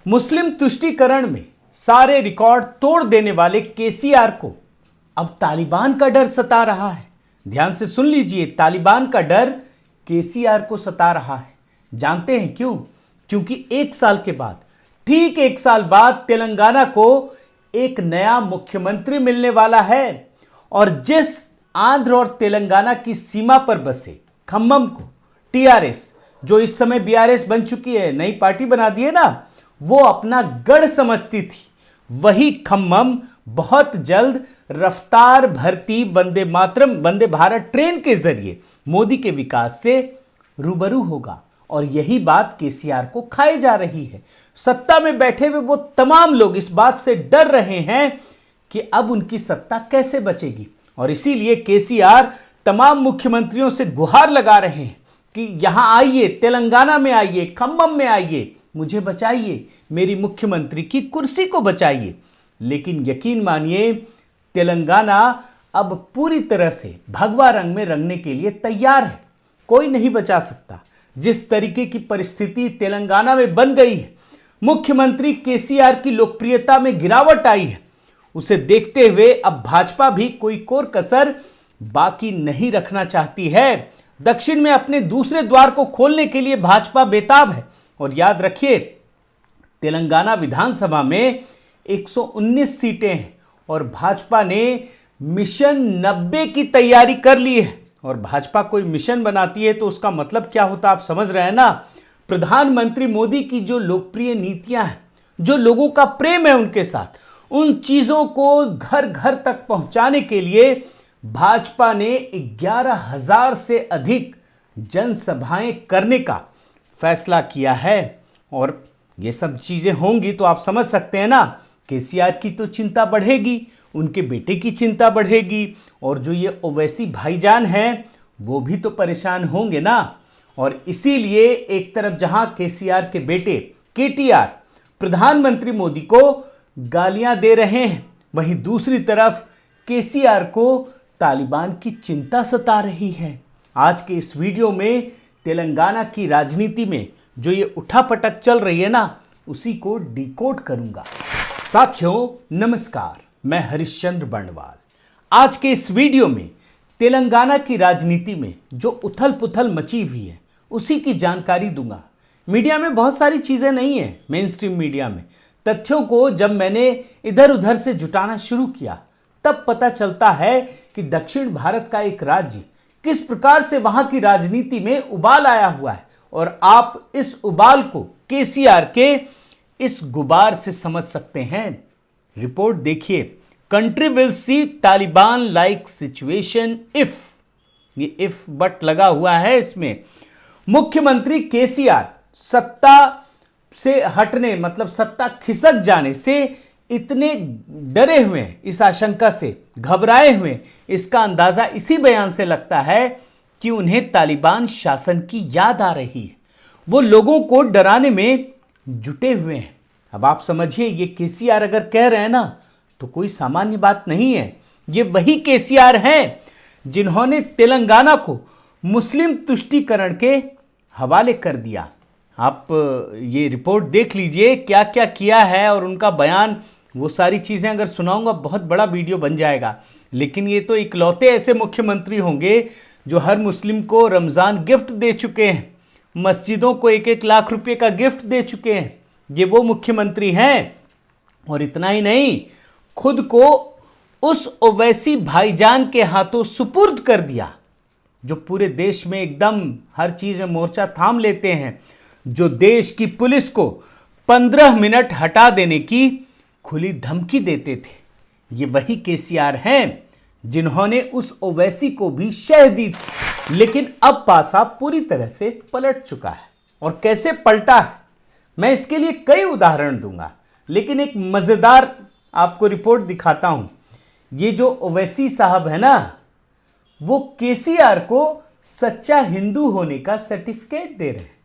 मुस्लिम तुष्टीकरण में सारे रिकॉर्ड तोड़ देने वाले केसीआर को अब तालिबान का डर सता रहा है। ध्यान से सुन लीजिए, तालिबान का डर केसीआर को सता रहा है। जानते हैं क्यों? क्योंकि एक साल के बाद, ठीक एक साल बाद तेलंगाना को एक नया मुख्यमंत्री मिलने वाला है। और जिस आंध्र और तेलंगाना की सीमा पर बसे खम्मम को टीआरएस, जो इस समय बीआरएस बन चुकी है, नई पार्टी बना दी है ना, वो अपना गढ़ समझती थी, वही खम्मम बहुत जल्द रफ्तार भरती वंदे भारत ट्रेन के जरिए मोदी के विकास से रूबरू होगा। और यही बात केसीआर को खाई जा रही है। सत्ता में बैठे हुए वो तमाम लोग इस बात से डर रहे हैं कि अब उनकी सत्ता कैसे बचेगी। और इसीलिए केसीआर तमाम मुख्यमंत्रियों से गुहार लगा रहे हैं कि यहां आइए, तेलंगाना में आइए, खम्मम में आइए, मुझे बचाइए, मेरी मुख्यमंत्री की कुर्सी को बचाइए। लेकिन यकीन मानिए, तेलंगाना अब पूरी तरह से भगवा रंग में रंगने के लिए तैयार है। कोई नहीं बचा सकता। जिस तरीके की परिस्थिति तेलंगाना में बन गई है, मुख्यमंत्री केसीआर की लोकप्रियता में गिरावट आई है, उसे देखते हुए अब भाजपा भी कोई कोर कसर बाकी नहीं रखना चाहती है। दक्षिण में अपने दूसरे द्वार को खोलने के लिए भाजपा बेताब है। और याद रखिए, तेलंगाना विधानसभा में 119 सीटें हैं और भाजपा ने मिशन 90 की तैयारी कर ली है। और भाजपा कोई मिशन बनाती है तो उसका मतलब क्या होता, आप समझ रहे हैं ना। प्रधानमंत्री मोदी की जो लोकप्रिय नीतियां हैं, जो लोगों का प्रेम है उनके साथ, उन चीजों को घर घर तक पहुंचाने के लिए भाजपा ने 11,000 से अधिक जनसभाएं करने का फैसला किया है। और ये सब चीजें होंगी तो आप समझ सकते हैं ना, केसीआर की तो चिंता बढ़ेगी, उनके बेटे की चिंता बढ़ेगी, और जो ये ओवैसी भाईजान हैं वो भी तो परेशान होंगे ना। और इसीलिए एक तरफ जहां केसीआर के बेटे केटीआर प्रधानमंत्री मोदी को गालियां दे रहे हैं, वहीं दूसरी तरफ केसीआर को तालिबान की चिंता सता रही है। आज के इस वीडियो में तेलंगाना की राजनीति में जो ये उठापटक चल रही है ना, उसी को डिकोड करूंगा। साथियों नमस्कार, मैं हरिश्चंद्र बर्णवाल। आज के इस वीडियो में तेलंगाना की राजनीति में जो उथल पुथल मची हुई है उसी की जानकारी दूंगा। मीडिया में बहुत सारी चीजें नहीं है, मेन स्ट्रीम मीडिया में तथ्यों को जब मैंने इधर उधर से जुटाना शुरू किया तब पता चलता है कि दक्षिण भारत का एक राज्य किस प्रकार से वहां की राजनीति में उबाल आया हुआ है। और आप इस उबाल को केसीआर के इस गुबार से समझ सकते हैं। रिपोर्ट देखिए, country will see Taliban like situation if, ये इफ बट लगा हुआ है इसमें। मुख्यमंत्री केसीआर सत्ता से हटने, मतलब सत्ता खिसक जाने से इतने डरे हुए हैं, इस आशंका से घबराए हुए, इसका अंदाजा इसी बयान से लगता है कि उन्हें तालिबान शासन की याद आ रही है। वो लोगों को डराने में जुटे हुए हैं। अब आप समझिए, ये केसीआर अगर कह रहे हैं ना तो कोई सामान्य बात नहीं है। ये वही केसीआर हैं जिन्होंने तेलंगाना को मुस्लिम तुष्टीकरण के हवाले कर दिया। आप ये रिपोर्ट देख लीजिए क्या क्या किया है और उनका बयान, वो सारी चीज़ें अगर सुनाऊंगा बहुत बड़ा वीडियो बन जाएगा। लेकिन ये तो इकलौते ऐसे मुख्यमंत्री होंगे जो हर मुस्लिम को रमज़ान गिफ्ट दे चुके हैं, मस्जिदों को 1-1 लाख रुपए का गिफ्ट दे चुके हैं। ये वो मुख्यमंत्री हैं। और इतना ही नहीं, खुद को उस ओवैसी भाईजान के हाथों सुपुर्द कर दिया, जो पूरे देश में एकदम हर चीज़ में मोर्चा थाम लेते हैं, जो देश की पुलिस को 15 मिनट हटा देने की खुली धमकी देते थे। ये वही केसीआर हैं जिन्होंने उस ओवैसी को भी शह दी थी। लेकिन अब पासा पूरी तरह से पलट चुका है। और कैसे पलटा है मैं इसके लिए कई उदाहरण दूंगा, लेकिन एक मजेदार आपको रिपोर्ट दिखाता हूं। ये जो ओवैसी साहब है ना, वो केसीआर को सच्चा हिंदू होने का सर्टिफिकेट दे रहे हैं।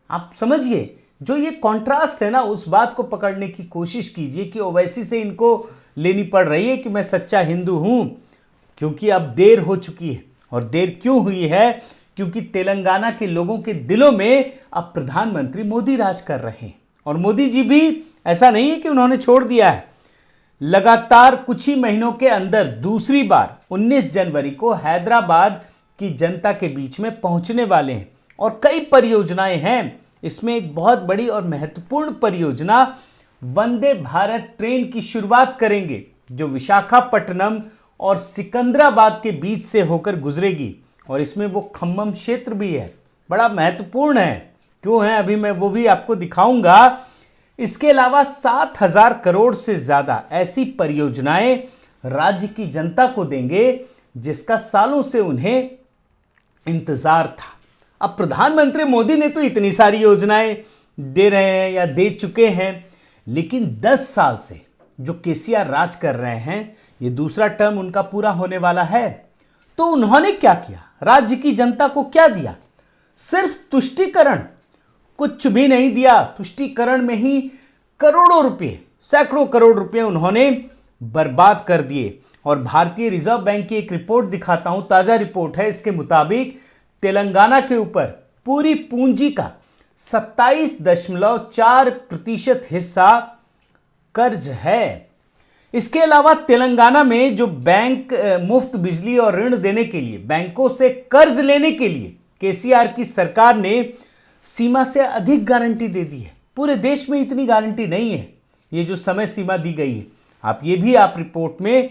आप समझिए, जो ये कॉन्ट्रास्ट है ना, उस बात को पकड़ने की कोशिश कीजिए कि ओवैसी से इनको लेनी पड़ रही है कि मैं सच्चा हिंदू हूं, क्योंकि अब देर हो चुकी है। और देर क्यों हुई है? क्योंकि तेलंगाना के लोगों के दिलों में अब प्रधानमंत्री मोदी राज कर रहे हैं। और मोदी जी भी ऐसा नहीं है कि उन्होंने छोड़ दिया है, लगातार कुछ ही महीनों के अंदर दूसरी बार 19 जनवरी को हैदराबाद की जनता के बीच में पहुंचने वाले हैं और कई परियोजनाएं हैं। इसमें एक बहुत बड़ी और महत्वपूर्ण परियोजना वंदे भारत ट्रेन की शुरुआत करेंगे, जो विशाखापट्टनम और सिकंदराबाद के बीच से होकर गुजरेगी और इसमें वो खम्मम क्षेत्र भी है, बड़ा महत्वपूर्ण है। क्यों है अभी मैं वो भी आपको दिखाऊंगा। इसके अलावा 7,000 करोड़ से ज्यादा ऐसी परियोजनाएं राज्य की जनता को देंगे जिसका सालों से उन्हें इंतजार था। अब प्रधानमंत्री मोदी ने तो इतनी सारी योजनाएं दे रहे हैं या दे चुके हैं, लेकिन 10 साल से जो केसीआर राज कर रहे हैं, ये दूसरा टर्म उनका पूरा होने वाला है, तो उन्होंने क्या किया, राज्य की जनता को क्या दिया? सिर्फ तुष्टीकरण, कुछ भी नहीं दिया। तुष्टीकरण में ही करोड़ों रुपए, सैकड़ों करोड़ रुपए उन्होंने बर्बाद कर दिए। और भारतीय रिजर्व बैंक की एक रिपोर्ट दिखाता हूं, ताजा रिपोर्ट है। इसके मुताबिक तेलंगाना के ऊपर पूरी पूंजी का 27.4% हिस्सा कर्ज है। इसके अलावा तेलंगाना में जो बैंक मुफ्त बिजली और ऋण देने के लिए, बैंकों से कर्ज लेने के लिए केसीआर की सरकार ने सीमा से अधिक गारंटी दे दी है। पूरे देश में इतनी गारंटी नहीं है, ये जो समय सीमा दी गई है। आप रिपोर्ट में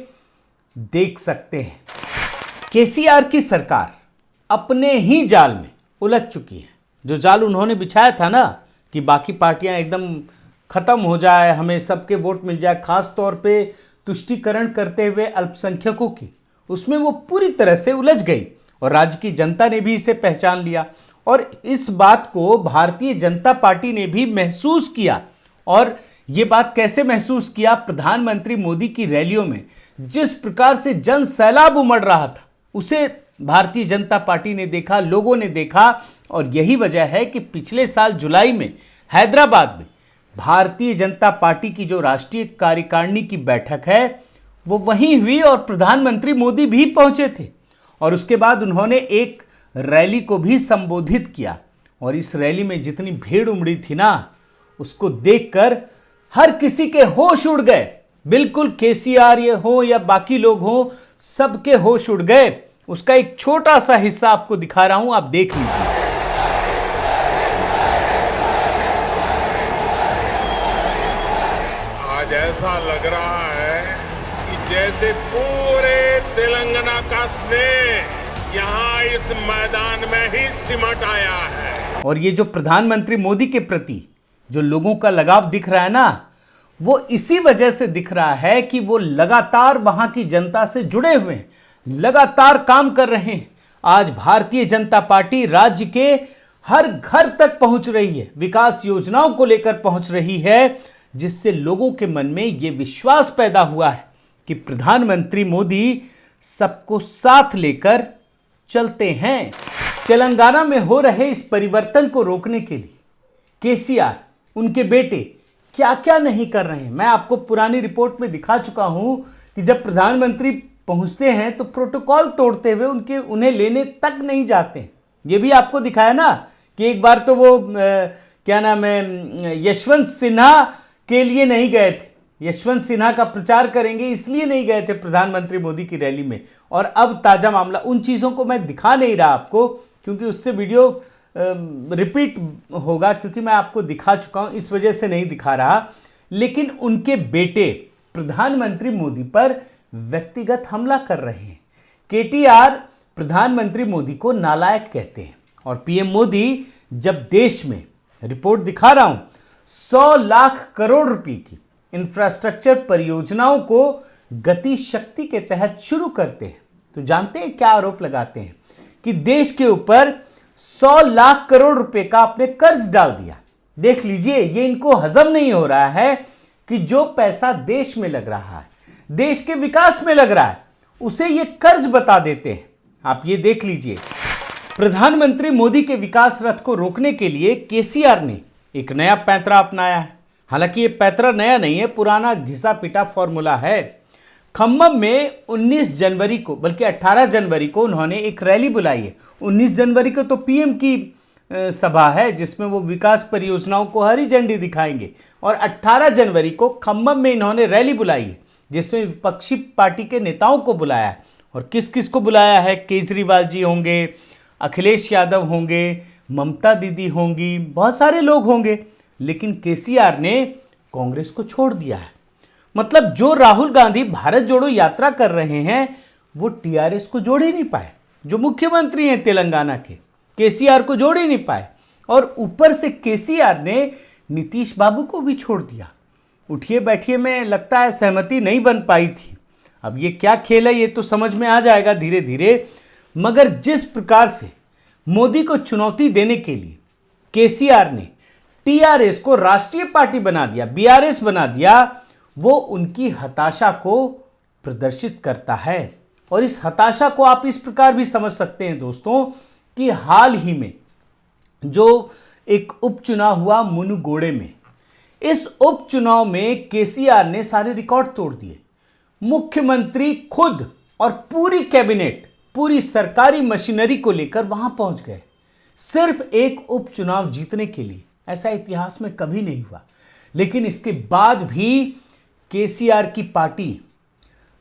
देख सकते हैं। केसीआर की सरकार अपने ही जाल में उलझ चुकी है। जो जाल उन्होंने बिछाया था ना कि बाकी पार्टियां एकदम खत्म हो जाए, हमें सबके वोट मिल जाए, खास तौर पे तुष्टीकरण करते हुए अल्पसंख्यकों की, उसमें वो पूरी तरह से उलझ गई और राज्य की जनता ने भी इसे पहचान लिया। और इस बात को भारतीय जनता पार्टी ने भी महसूस किया। और ये बात कैसे महसूस किया? प्रधानमंत्री मोदी की रैलियों में जिस प्रकार से जन सैलाब उमड़ रहा था, उसे भारतीय जनता पार्टी ने देखा, लोगों ने देखा। और यही वजह है कि पिछले साल जुलाई में हैदराबाद में भारतीय जनता पार्टी की जो राष्ट्रीय कार्यकारिणी की बैठक है वो वहीं हुई और प्रधानमंत्री मोदी भी पहुंचे थे। और उसके बाद उन्होंने एक रैली को भी संबोधित किया और इस रैली में जितनी भीड़ उमड़ी थी ना, उसको देखकर हर किसी के होश उड़ गए। बिल्कुल केसीआर ये हो या बाकी लोग हो, सबके होश उड़ गए। उसका एक छोटा सा हिस्सा आपको दिखा रहा हूं, आप देख लीजिए। आज ऐसा लग रहा है कि जैसे पूरे तेलंगाना का स्नेह यहाँ इस मैदान में ही सिमट आया है। और ये जो प्रधानमंत्री मोदी के प्रति जो लोगों का लगाव दिख रहा है ना, वो इसी वजह से दिख रहा है कि वो लगातार वहां की जनता से जुड़े हुए हैं, लगातार काम कर रहे हैं। आज भारतीय जनता पार्टी राज्य के हर घर तक पहुंच रही है, विकास योजनाओं को लेकर पहुंच रही है, जिससे लोगों के मन में यह विश्वास पैदा हुआ है कि प्रधानमंत्री मोदी सबको साथ लेकर चलते हैं। तेलंगाना में हो रहे इस परिवर्तन को रोकने के लिए केसीआर, उनके बेटे क्या क्या नहीं कर रहे हैं। मैं आपको पुरानी रिपोर्ट में दिखा चुका हूं कि जब प्रधानमंत्री पहुंचते हैं तो प्रोटोकॉल तोड़ते हुए उन्हें लेने तक नहीं जाते। ये भी आपको दिखाया ना कि एक बार तो वो क्या नाम है, यशवंत सिन्हा के लिए नहीं गए थे, यशवंत सिन्हा का प्रचार करेंगे इसलिए नहीं गए थे प्रधानमंत्री मोदी की रैली में। और अब ताजा मामला, उन चीजों को मैं दिखा नहीं रहा आपको क्योंकि उससे वीडियो रिपीट होगा, क्योंकि मैं आपको दिखा चुका हूं, इस वजह से नहीं दिखा रहा। लेकिन उनके बेटे प्रधानमंत्री मोदी पर व्यक्तिगत हमला कर रहे हैं। केटीआर प्रधानमंत्री मोदी को नालायक कहते हैं और पीएम मोदी जब देश में, रिपोर्ट दिखा रहा हूं, 100 लाख करोड़ रुपए की इंफ्रास्ट्रक्चर परियोजनाओं को गति शक्ति के तहत शुरू करते हैं, तो जानते हैं क्या आरोप लगाते हैं कि देश के ऊपर 100 लाख करोड़ रुपए का आपने कर्ज डाल दिया। देख लीजिए, ये इनको हजम नहीं हो रहा है कि जो पैसा देश में लग रहा है, देश के विकास में लग रहा है, उसे ये कर्ज बता देते हैं। आप ये देख लीजिए, प्रधानमंत्री मोदी के विकास रथ को रोकने के लिए केसीआर ने एक नया पैंतरा अपनाया है। हालांकि ये पैंतरा नया नहीं है, पुराना घिसा पिटा फॉर्मूला है। खम्मम में 19 जनवरी को, बल्कि 18 जनवरी को उन्होंने एक रैली बुलाई है। 19 जनवरी को तो पीएम की सभा है जिसमें वो विकास परियोजनाओं को हरी झंडी दिखाएंगे। और 18 जनवरी को खम्मम में इन्होंने रैली बुलाई है जिसमें विपक्षी पार्टी के नेताओं को बुलाया है। और किस किस को बुलाया है? केजरीवाल जी होंगे, अखिलेश यादव होंगे, ममता दीदी होंगी, बहुत सारे लोग होंगे। लेकिन केसीआर ने कांग्रेस को छोड़ दिया है। मतलब जो राहुल गांधी भारत जोड़ो यात्रा कर रहे हैं वो टीआरएस को जोड़ ही नहीं पाए। जो मुख्यमंत्री हैं तेलंगाना के, केसीआर को जोड़ ही नहीं पाए। और ऊपर से केसीआर ने नीतीश बाबू को भी छोड़ दिया। उठिए बैठिए में लगता है सहमति नहीं बन पाई थी। अब ये क्या खेल है ये तो समझ में आ जाएगा धीरे धीरे। मगर जिस प्रकार से मोदी को चुनौती देने के लिए केसीआर ने टीआरएस को राष्ट्रीय पार्टी बना दिया, बीआरएस बना दिया, वो उनकी हताशा को प्रदर्शित करता है। और इस हताशा को आप इस प्रकार भी समझ सकते हैं दोस्तों कि हाल ही में जो एक उपचुनाव हुआ मुनुगोड़े में, इस उपचुनाव में केसीआर ने सारे रिकॉर्ड तोड़ दिए। मुख्यमंत्री खुद और पूरी कैबिनेट, पूरी सरकारी मशीनरी को लेकर वहां पहुंच गए सिर्फ एक उपचुनाव जीतने के लिए। ऐसा इतिहास में कभी नहीं हुआ। लेकिन इसके बाद भी केसीआर की पार्टी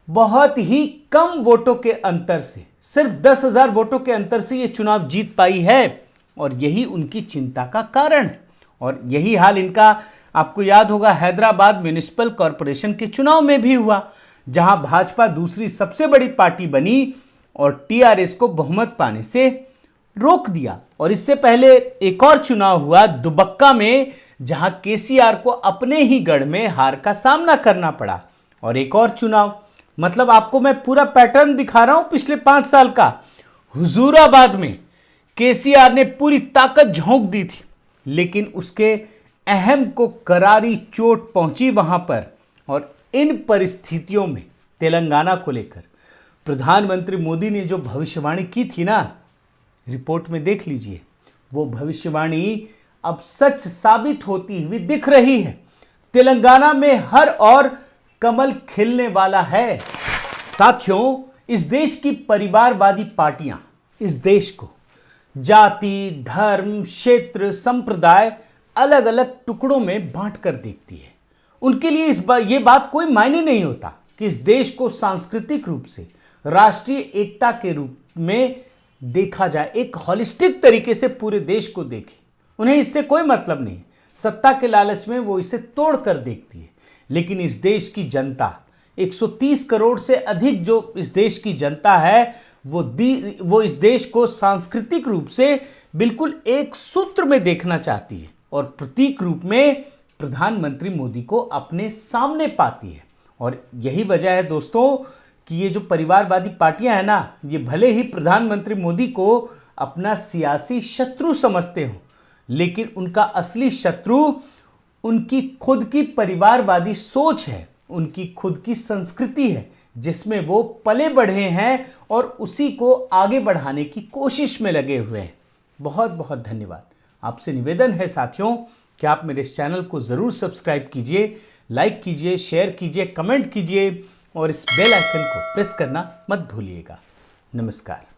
बहुत ही कम वोटों के अंतर से, सिर्फ 10,000 वोटों के अंतर से ये चुनाव जीत पाई है। और यही उनकी चिंता का कारण है। और यही हाल इनका आपको याद होगा हैदराबाद म्युनिसिपल कॉरपोरेशन के चुनाव में भी हुआ, जहां भाजपा दूसरी सबसे बड़ी पार्टी बनी और टीआरएस को बहुमत पाने से रोक दिया। और इससे पहले एक और चुनाव हुआ दुबक्का में, जहां केसीआर को अपने ही गढ़ में हार का सामना करना पड़ा। और एक और चुनाव, मतलब आपको मैं पूरा पैटर्न दिखा रहा हूं पिछले 5 साल का। हुजूराबाद में केसीआर ने पूरी ताकत झोंक दी थी, लेकिन उसके अहम को करारी चोट पहुंची वहां पर। और इन परिस्थितियों में तेलंगाना को लेकर प्रधानमंत्री मोदी ने जो भविष्यवाणी की थी ना, रिपोर्ट में देख लीजिए, वो भविष्यवाणी अब सच साबित होती हुई दिख रही है। तेलंगाना में हर और कमल खिलने वाला है। साथियों, इस देश की परिवारवादी पार्टियां इस देश को जाति, धर्म, क्षेत्र, संप्रदाय अलग अलग टुकड़ों में बांट कर देखती है। उनके लिए ये बात कोई मायने नहीं होता कि इस देश को सांस्कृतिक रूप से राष्ट्रीय एकता के रूप में देखा जाए, एक होलिस्टिक तरीके से पूरे देश को देखे। उन्हें इससे कोई मतलब नहीं। सत्ता के लालच में वो इसे तोड़ कर देखती है। लेकिन इस देश की जनता, 130 करोड़ से अधिक जो इस देश की जनता है, वो इस देश को सांस्कृतिक रूप से बिल्कुल एक सूत्र में देखना चाहती है और प्रतीक रूप में प्रधानमंत्री मोदी को अपने सामने पाती है। और यही वजह है दोस्तों कि ये जो परिवारवादी पार्टियां हैं ना, ये भले ही प्रधानमंत्री मोदी को अपना सियासी शत्रु समझते हो, लेकिन उनका असली शत्रु उनकी खुद की परिवारवादी सोच है, उनकी खुद की संस्कृति है, जिसमें वो पले बढ़े हैं और उसी को आगे बढ़ाने की कोशिश में लगे हुए हैं। बहुत बहुत धन्यवाद। आपसे निवेदन है साथियों कि आप मेरे इस चैनल को ज़रूर सब्सक्राइब कीजिए, लाइक कीजिए, शेयर कीजिए, कमेंट कीजिए और इस बेल आइकन को प्रेस करना मत भूलिएगा। नमस्कार।